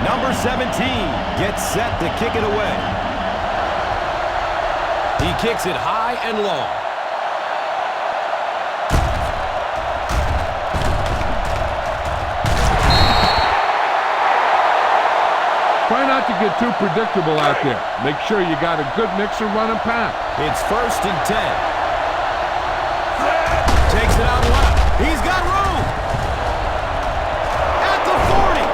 Number 17 gets set to kick it away. He kicks it high and long. Try not to get too predictable out there. Make sure you got a good mix of run and pass. It's 1st and 10. Takes it out left. He's got room. At the 40.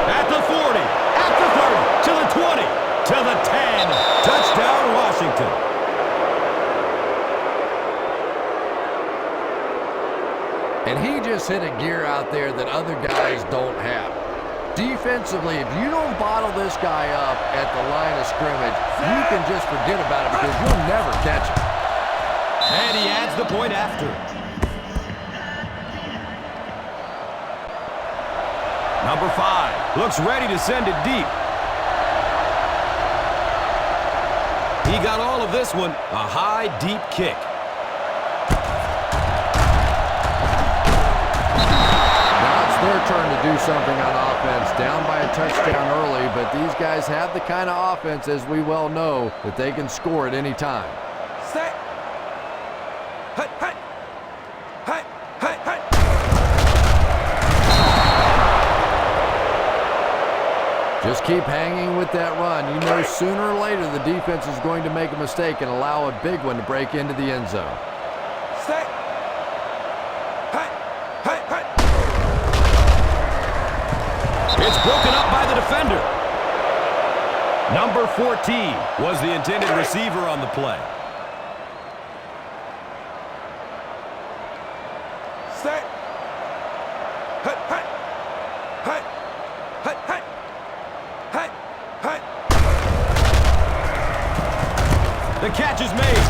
At the 40. At the 30. To the 20. To the 10. Touchdown, Washington. And he just hit a gear out there that other guys don't have. Defensively, if you don't bottle this guy up at the line of scrimmage, you can just forget about it because you'll never catch him. And he adds the point after. Number 5 looks ready to send it deep. He got all of this one, a high, deep kick. Their turn to do something on offense, down by a touchdown early, but these guys have the kind of offense, as we well know, that they can score at any time. Set. Hut, hut. Hut, hut, hut. Just keep hanging with that run. You know sooner or later the defense is going to make a mistake and allow a big one to break into the end zone. Set. Hut, hut, hut. It's broken up by the defender. Number 14 was the intended receiver on the play. Set. Hut, hut. Hut. Hut, hut. Hut, hut. The catch is made.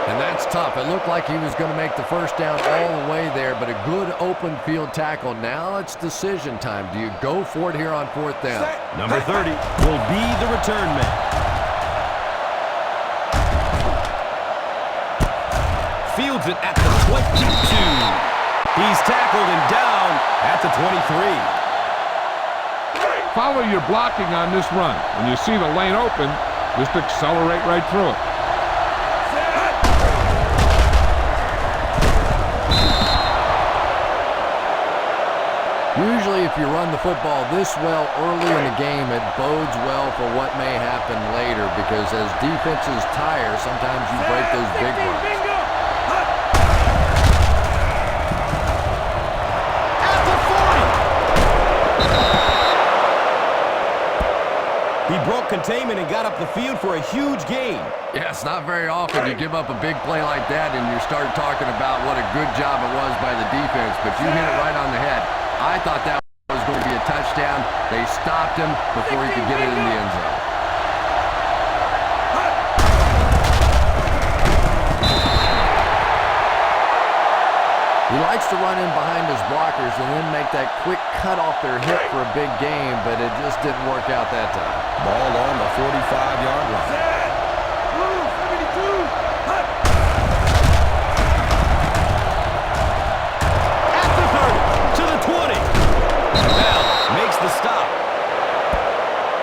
And that's tough. It looked like he was going to make the first down all the way there, but a good open field tackle. Now it's decision time. Do you go for it here on 4th down? Number 30 will be the return man. Fields it at the 22. He's tackled and down at the 23. Follow your blocking on this run. When you see the lane open, just accelerate right through it. Usually if you run the football this well early in the game, it bodes well for what may happen later because as defenses tire, sometimes you break those big runs. At the 40. He broke containment and got up the field for a huge gain. Yeah, it's not very often you give up a big play like that and you start talking about what a good job it was by the defense, but you hit it right on the head. I thought that was going to be a touchdown. They stopped him before he could get it in the end zone. He likes to run in behind his blockers and then make that quick cut off their hip for a big gain, but it just didn't work out that time. Ball on the 45-yard line. Makes the stop.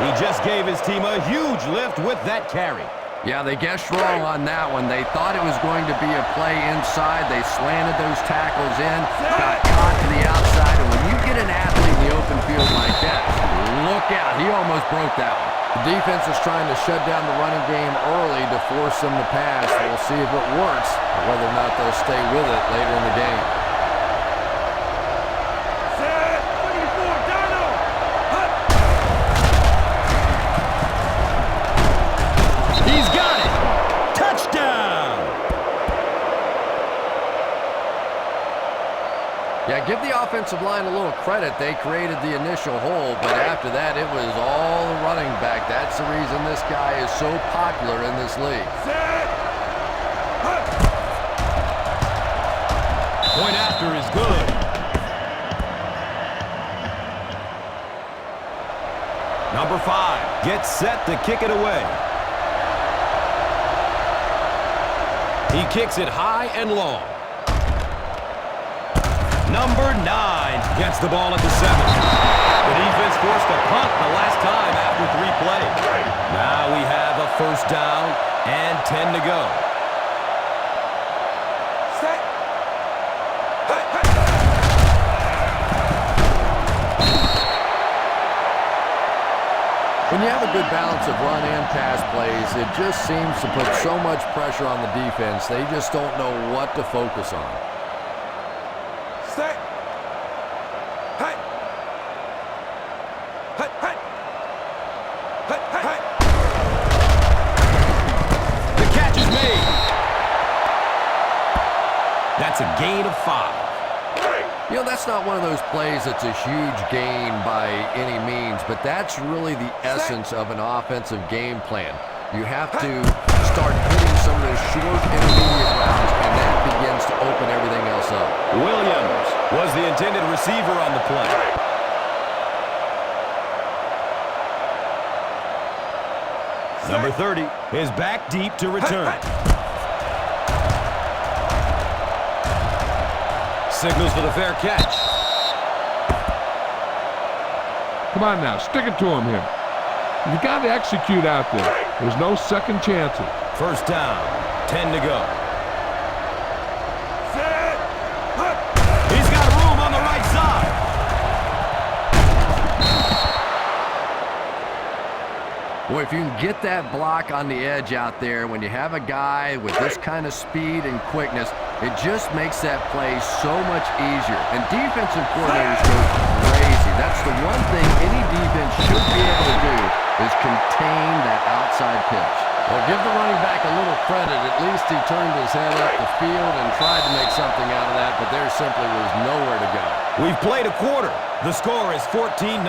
He just gave his team a huge lift with that carry. Yeah, they guessed wrong on that one. They thought it was going to be a play inside. They slanted those tackles in, got caught to the outside, and when you get an athlete in the open field like that, look out. He almost broke that one. The defense is trying to shut down the running game early to force them to pass. We'll see if it works, or whether or not they'll stay with it later in the game. Yeah, give the offensive line a little credit. They created the initial hole, but after that, it was all the running back. That's the reason this guy is so popular in this league. Point after is good. Number 5 gets set to kick it away. He kicks it high and long. Number 9 gets the ball at the 7. The defense forced a punt the last time after 3 plays. Now we have a first down and 10 to go. When you have a good balance of run and pass plays, it just seems to put so much pressure on the defense, they just don't know what to focus on. The catch is made. That's a gain of 5. You know, that's not one of those plays that's a huge gain by any means, but that's really the essence of an offensive game plan. You have to start hitting some of those short intermediate routes, and that begins to open everything else up. Williams was the intended receiver on the play. Number 30 is back deep to return. Signals for the fair catch. Come on now, stick it to him here. You got to execute out there. There's no second chances. First down, 10 to go. He's got room on the right side. Boy, if you can get that block on the edge out there, when you have a guy with this kind of speed and quickness, it just makes that play so much easier. And defensive coordinators go crazy. That's the one thing any defense should be able to do, is contain that outside pitch. Well, give the running back a little credit. At least he turned his head up the field and tried to make something out of that, but there simply was nowhere to go. We've played a quarter. The score is 14-0.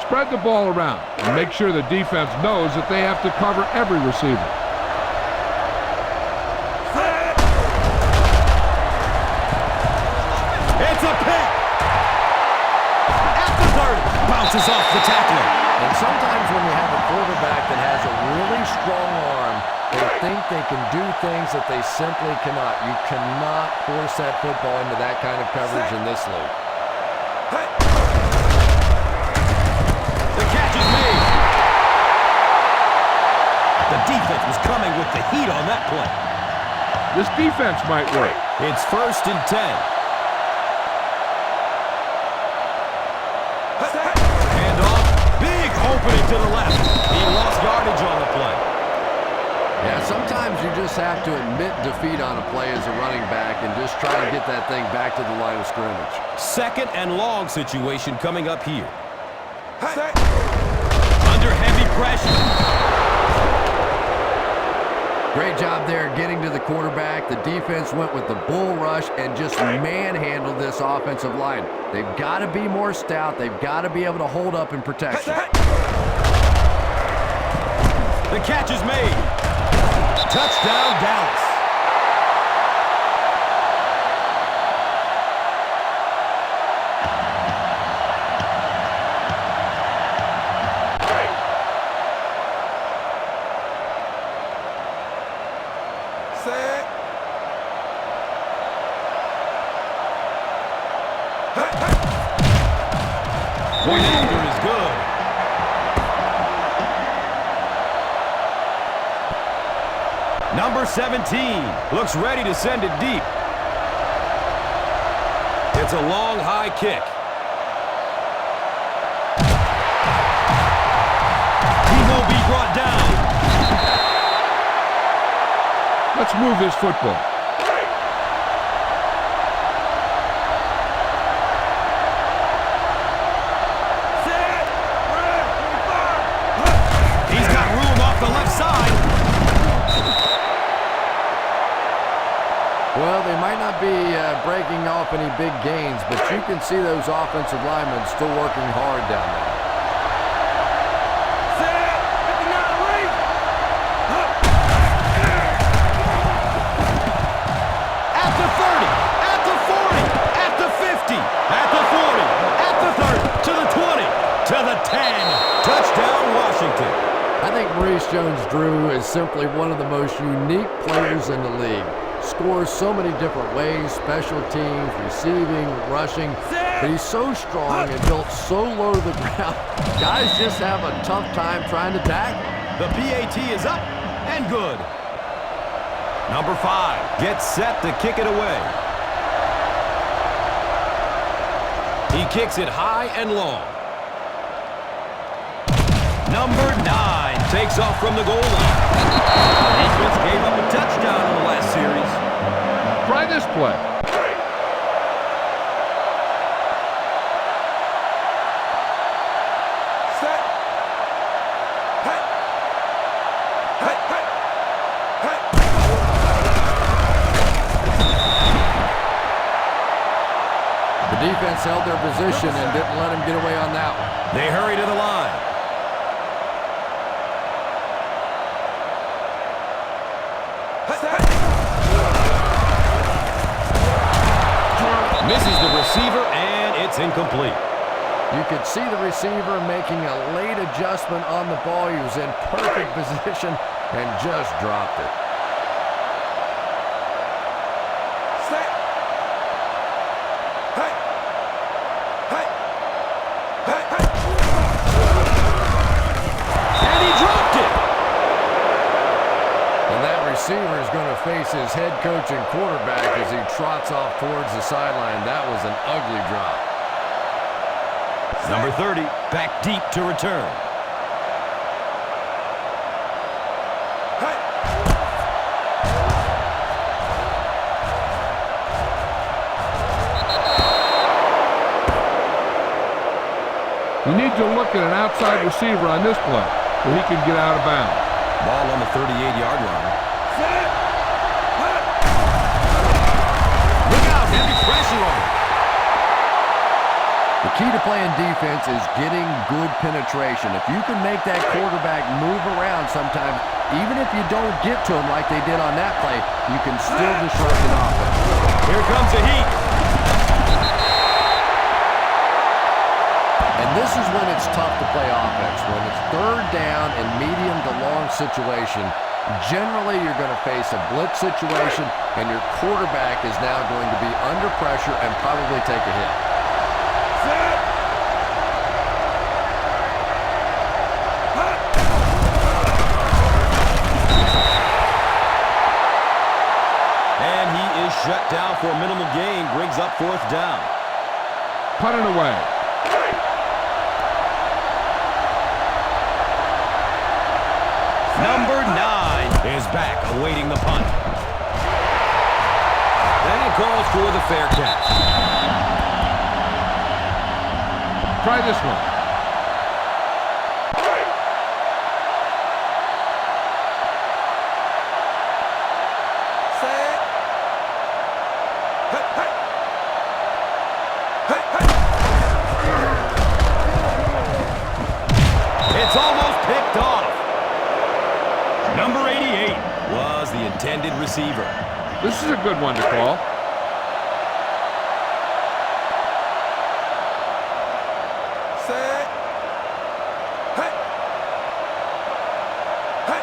Spread the ball around and make sure the defense knows that they have to cover every receiver. It's a pick. At the 30. Bounces off the tackler. And sometimes when you have a quarterback that has a really strong arm, they think they can do things that they simply cannot. You cannot force that football into that kind of coverage in this league. The catch is made. The defense was coming with the heat on that play. This defense might work. It's 1st and 10. Handoff. Big opening to the left. He lost yardage on the play. Yeah, sometimes you just have to admit defeat on a play as a running back and just try to get that thing back to the line of scrimmage. 2nd and long situation coming up here. Under heavy pressure. Great job there getting to the quarterback. The defense went with the bull rush and just manhandled this offensive line. They've got to be more stout. They've got to be able to hold up in protection. The catch is made. Touchdown, Dallas. Point after is good. Number 17 looks ready to send it deep. It's a long, high kick. He will be brought down. Let's move this football. He's got room off the left side. Well, they might not be breaking off any big gains, but you can see those offensive linemen still working hard down there. At the 30, at the 40, at the 50, at the 40, at the 30, to the 20, to the 10. Touchdown, Washington. I think Maurice Jones-Drew is simply one of the most unique players in the league. scores so many different ways, special teams, receiving, rushing, but he's so strong and built so low to the ground. Guys just have a tough time trying to tackle. The PAT is up and good. Number 5 gets set to kick it away. He kicks it high and long. Number 9 takes off from the goal line. The defense gave up a touchdown in the last series. Try this play. Set. Hey. Hey. Hey. Hey. The defense held their position and didn't let him get away on that one. They hurry to the line. Misses the receiver, and it's incomplete. You could see the receiver making a late adjustment on the ball. He was in perfect position and just dropped it. Set. Hey. Hey. Hey. Hey. And he dropped it. And that receiver is going to face his head coach and quarterback as he trots off towards the sideline. That was an ugly drop. Number 30, back deep to return. Hey. You need to look at an outside receiver on this play so he can get out of bounds. Ball on the 38-yard line. Look out, heavy pressure on him. The key to playing defense is getting good penetration. If you can make that quarterback move around sometimes, even if you don't get to him like they did on that play, you can still disrupt an offense. Here comes the heat. And this is when it's tough to play offense. When it's third down and medium to long situation, generally you're going to face a blitz situation, and your quarterback is now going to be under pressure and probably take a hit. And he is shut down for a minimal gain, brings up 4th down. Punt it away. Number 9 is back, awaiting the punt. And he calls for the fair catch. Try this one. Set. Hey, hey. Hey, hey. It's almost picked off. Number 88 was the intended receiver. This is a good one to call. Set. Hey. Hey.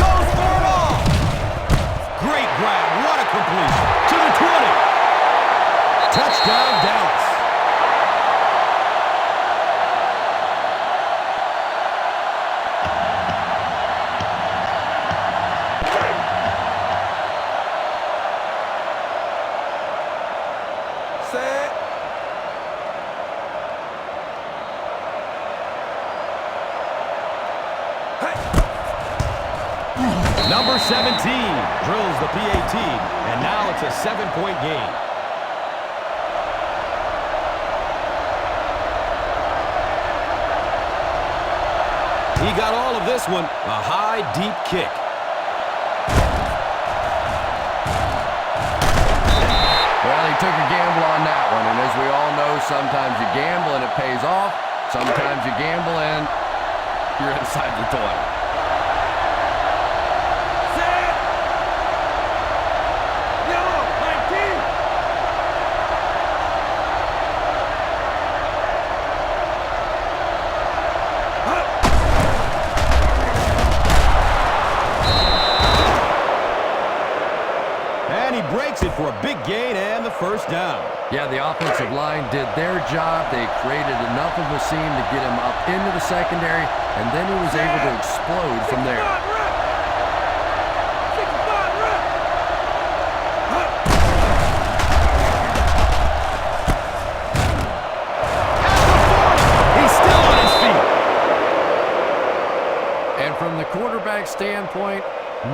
Goes for it all. Great grab. What a completion. To the 20. Touchdown, Dallas. Set. Hey. Number 17 drills the PAT, and now it's a 7-point game. He got all of this one, a high, deep kick. Well, he took a gamble on that one, and as we all know, sometimes you gamble and it pays off. Sometimes you gamble and you're inside the toilet. Set. Yellow, 19. And he breaks it for a big gain and the first down. Yeah, the offensive line did their job. They created enough of a seam to get him up into the secondary, and then he was able to explode from there. He's still on his feet. And from the quarterback standpoint,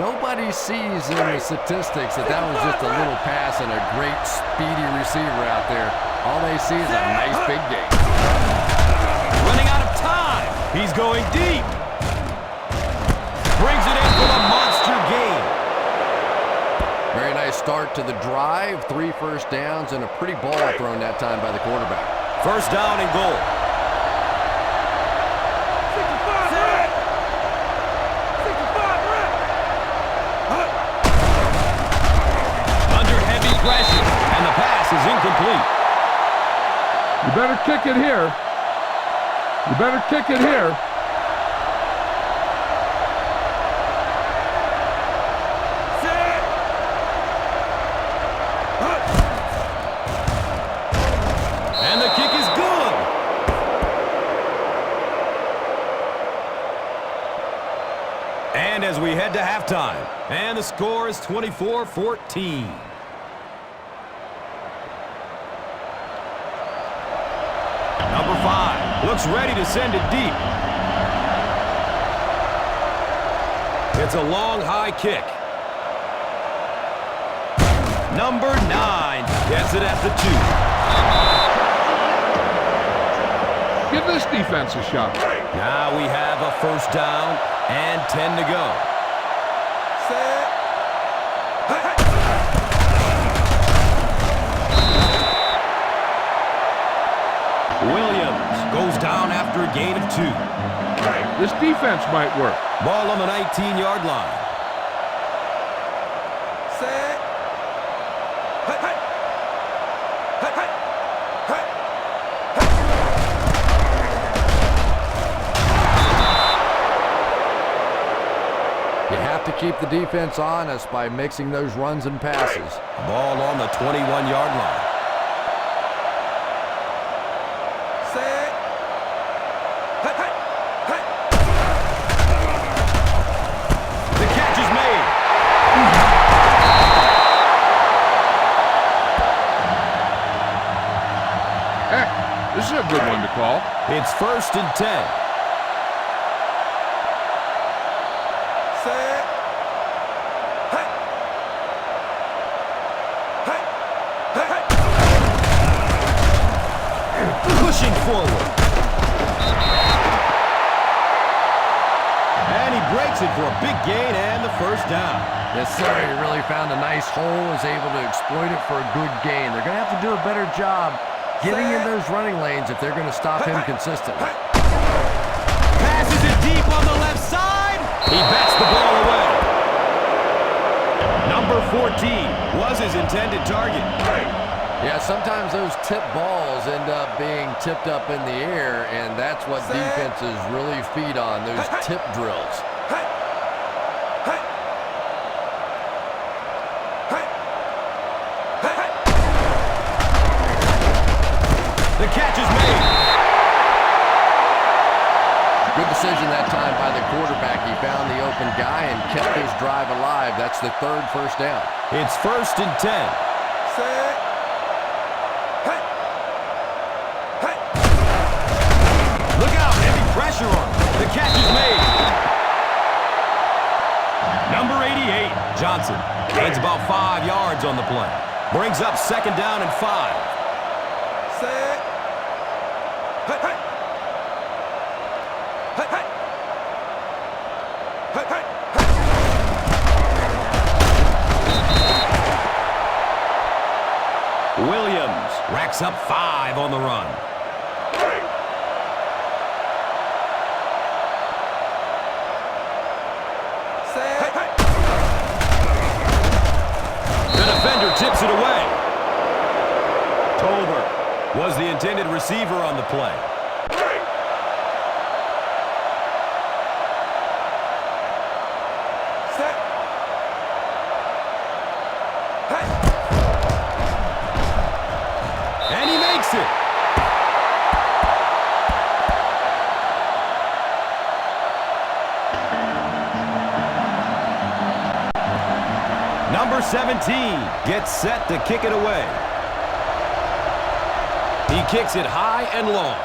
nobody sees in the statistics that was just a little pass and a great speedy receiver out there. All they see is a nice big gain. Running out of time. He's going deep. Brings it in for the monster gain. Very nice start to the drive. 3 first downs and a pretty ball thrown that time by the quarterback. First down and goal. And the pass is incomplete. You better kick it here. You better kick it here. And the kick is good. And as we head to halftime, and the score is 24-14. Number 5 looks ready to send it deep. It's a long, high kick. Number 9 gets it at the 2. Give this defense a shot. Now we have a first down and 10 to go. Williams goes down after a gain of 2. This defense might work. Ball on the 19-yard line. You have to keep the defense honest by mixing those runs and passes. Ball on the 21-yard line. The catch is made. Heck, this is a good one to call. It's first and 10. Pushing forward. And he breaks it for a big gain and the first down. Yes, sir. He really found a nice hole, was able to exploit it for a good gain. They're going to have to do a better job getting in those running lanes if they're going to stop him consistently. Passes it deep on the left side. He bats the ball away. Number 14 was his intended target. Yeah, sometimes those tip balls end up being tipped up in the air, and that's what defenses really feed on, those tip drills. The catch is made. Good decision that time by the quarterback. He found the open guy and kept his drive alive. That's the 3rd first down. It's first and 10. Look out, heavy pressure on him. The catch is made. Number 88, Johnson, gains about 5 yards on the play. Brings up second down and 5. Williams racks up 5 on the run. The defender tips it away. Tolbert was the intended receiver on the play. 17 gets set to kick it away. He kicks it high and long.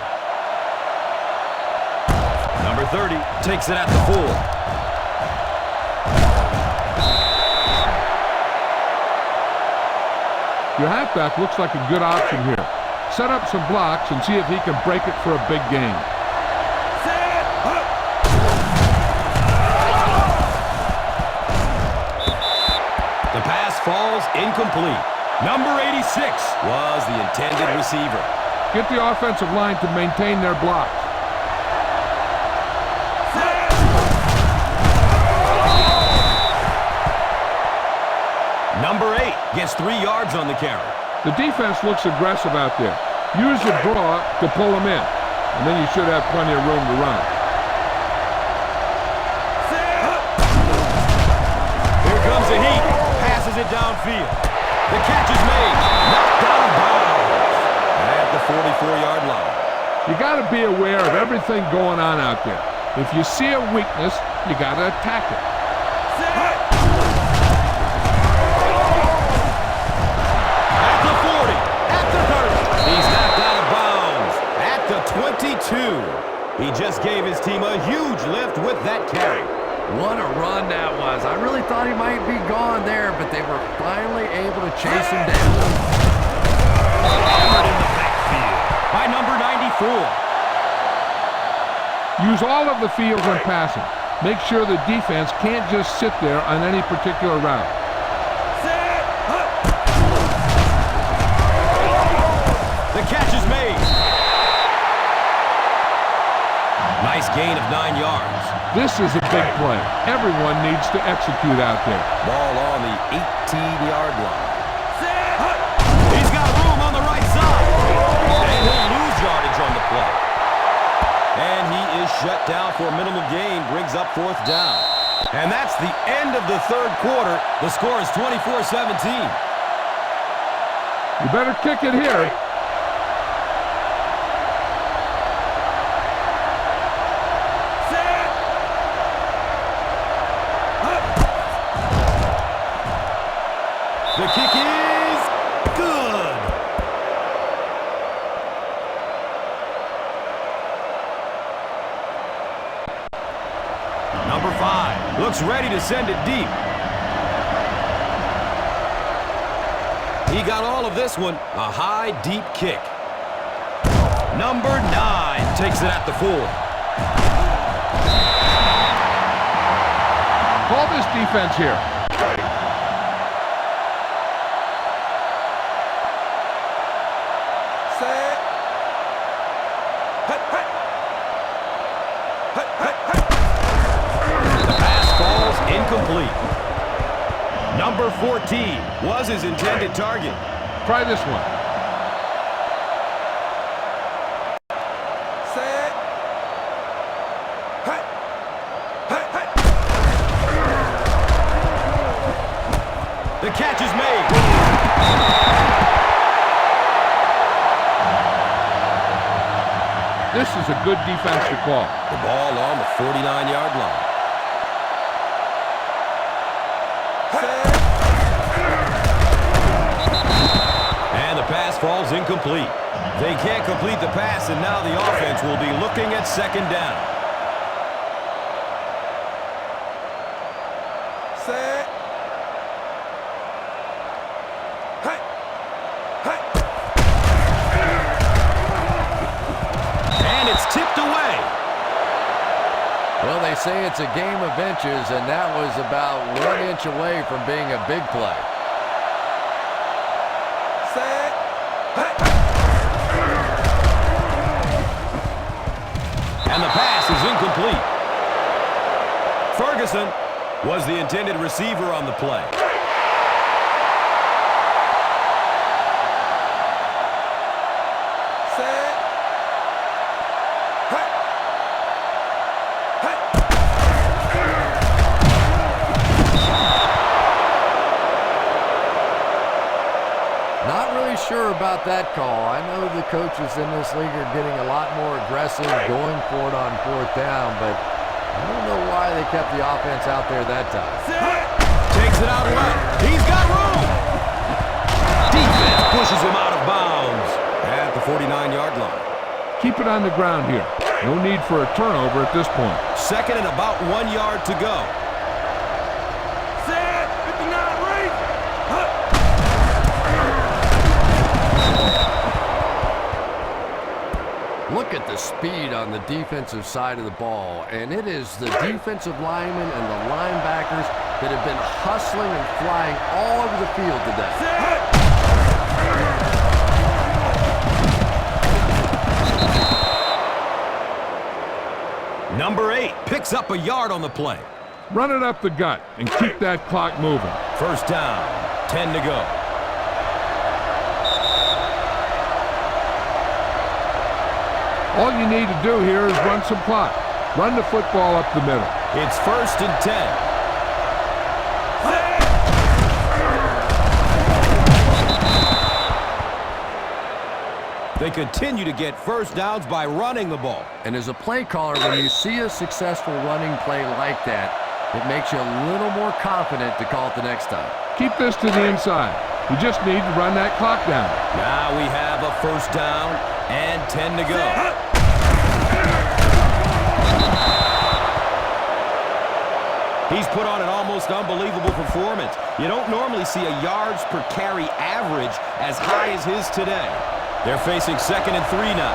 Number 30 takes it at the full. Your halfback looks like a good option here. Set up some blocks and see if he can break it for a big gain. The pass falls incomplete. Number 86 was the intended receiver. Get the offensive line to maintain their blocks. Number 8 gets 3 yards on the carry. The defense looks aggressive out there. Use your draw to pull them in, and then you should have plenty of room to run. Here comes a heat. Passes it downfield. The catch is made. Knocked out of bounds at the 44-yard line. You got to be aware of everything going on out there. If you see a weakness, you got to attack it. At the 40, at the 30. He's knocked out of bounds at the 22. He just gave his team a huge lift with that carry. What a run that was. I really thought he might be gone there, but they were finally able to chase him down. Hammered in the backfield by number 94. Use all of the field when passing. Make sure the defense can't just sit there on any particular route. The catch is made. Nice gain of 9 yards. This is a big play. Everyone needs to execute out there. Ball on the 18-yard line. He's got room on the right side. And he'll lose yardage on the play. And he is shut down for a minimal gain. Brings up 4th down. And that's the end of the 3rd quarter. The score is 24-17. You better kick it here. The kick is good. Number 5 looks ready to send it deep. He got all of this one, a high, deep kick. Number 9 takes it at the full. Call this defense here. Incomplete. Number 14 was his intended target. Try this one. The catch is made. This is a good defensive call. The ball on the 49-yard line. And the pass falls incomplete. They can't complete the pass, and now the offense will be looking at 2nd down. And it's tipped away. Well, they say it's a game of inches, and that was about 1 inch away from being a big play. And the pass is incomplete. Ferguson was the intended receiver on the play. Not really sure about that call. I know the coaches in this league are getting a lot more aggressive, going for it on 4th down, but I don't know why they kept the offense out there that time. Takes it out left. He's got room. Keep it on the ground here. No need for a turnover at this point. Second and about 1 yard to go. Set. 59 reach. Look at the speed on the defensive side of the ball, and it is the defensive linemen and the linebackers that have been hustling and flying all over the field today. Number 8 picks up a yard on the play. Run it up the gut and keep that clock moving. First down, 10 to go. All you need to do here is run some clock. Run the football up the middle. It's first and 10. They continue to get first downs by running the ball. And as a play caller, when you see a successful running play like that, it makes you a little more confident to call it the next time. Keep this to the inside. You just need to run that clock down. Now we have a first down and 10 to go. He's put on an almost unbelievable performance. You don't normally see a yards per carry average as high as his today. They're facing second and 3 now.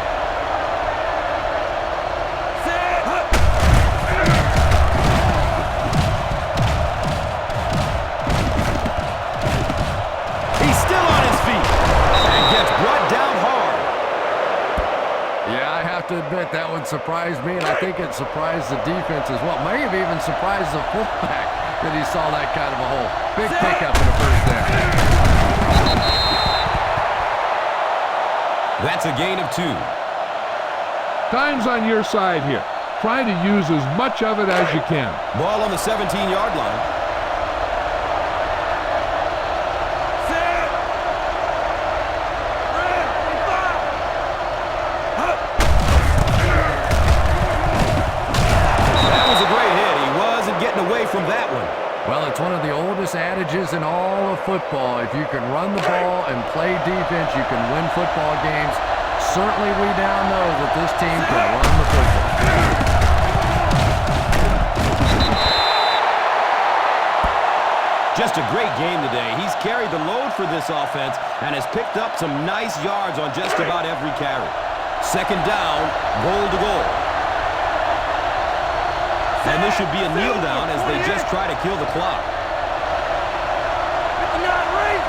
He's still on his feet and gets brought down hard. Yeah, I have to admit that one surprised me, and I think it surprised the defense as well. May have even surprised the fullback that he saw that kind of a hole. Big pickup in the first down. That's a gain of 2. Time's on your side here. Try to use as much of it as you can. Ball on the 17-yard line. That was a great hit. He wasn't getting away from that one. Well, it's one of the oldest adages in all of football. If you can run the ball and play defense, you can win football games. Certainly we now know that this team can run the football. Just a great game today. He's carried the load for this offense and has picked up some nice yards on just about every carry. Second down, goal to goal. And this should be a kneel down as they just try to kill the clock. 59 reach.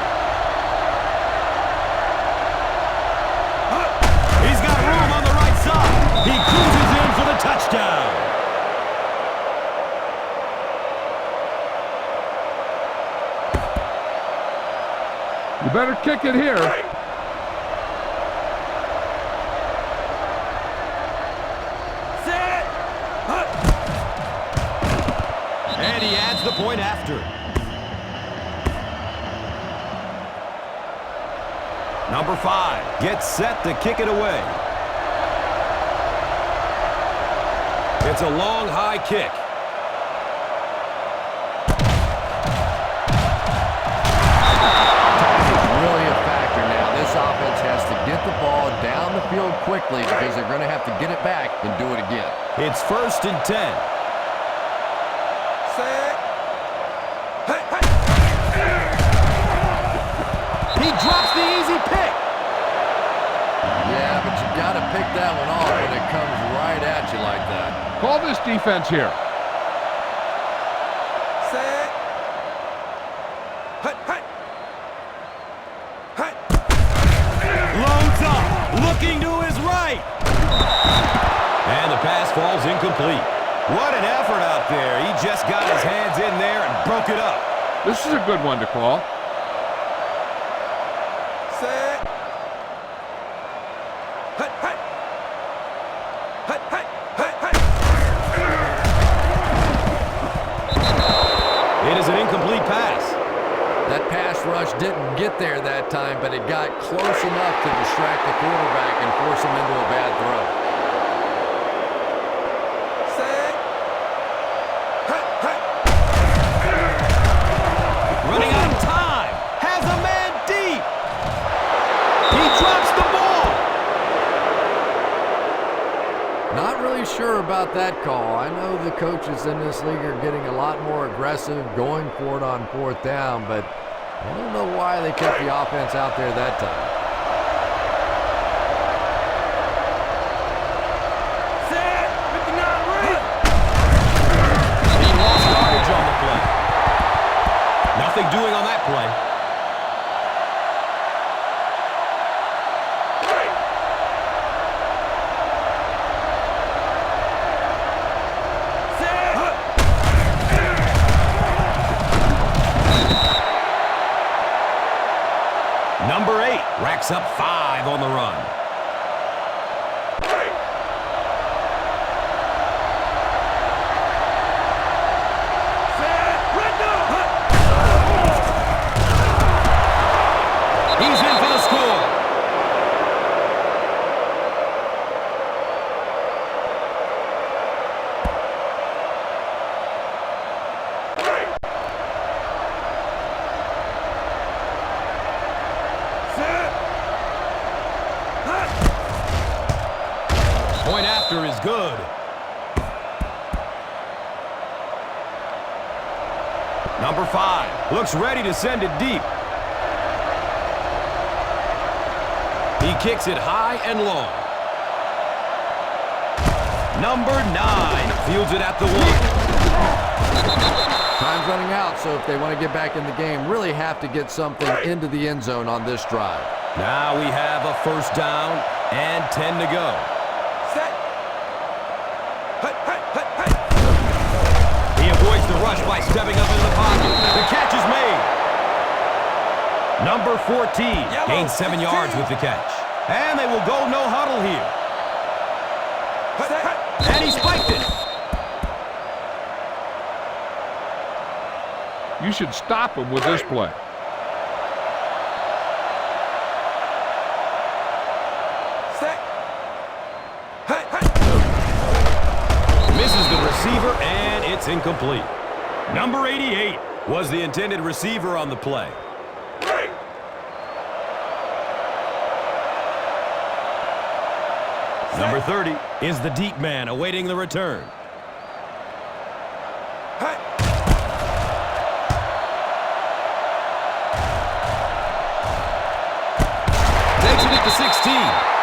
He's got room on the right side. He cruises in for the touchdown. You better kick it here. And he adds the point after. Number 5 gets set to kick it away. It's a long, high kick. It's really a factor now. This offense has to get the ball down the field quickly because they're going to have to get it back and do it again. It's first and 10. He drops the easy pick. Yeah, but you got to pick that one off when it comes right at you like that. Call this defense here. Loads up, looking to his right. And the pass falls incomplete. What an effort out there. He just got his hands in there and broke it up. This is a good one to call. It is an incomplete pass. That pass rush didn't get there that time, but it got close enough to distract the quarterback and force him into a bad throw. Running out of time. Has a man deep. He drops the ball. sure about that call. I know the coaches in this league are getting a lot more aggressive, going for it on 4th down, but I don't know why they kept the offense out there that time. Set. 59 ready. He lost yardage on the play. Nothing doing on that play. Number 8 racks up 5 on the run. He's in for the score. Point after is good. Number 5 looks ready to send it deep. He kicks it high and long. Number 9 fields it at the 1. Time's running out, so if they want to get back in the game, really have to get something into the end zone on this drive. Now we have a 1st down and 10 to go. Set. He avoids the rush by stepping up in the pocket. The catch is made. Number 14 gains 7 yards with the catch. And they will go no huddle here. And he spiked it. You should stop him with this play. Set. Misses the receiver, and it's incomplete. Number 88 was the intended receiver on the play. Number 30 is the deep man awaiting the return. Takes it at the 16.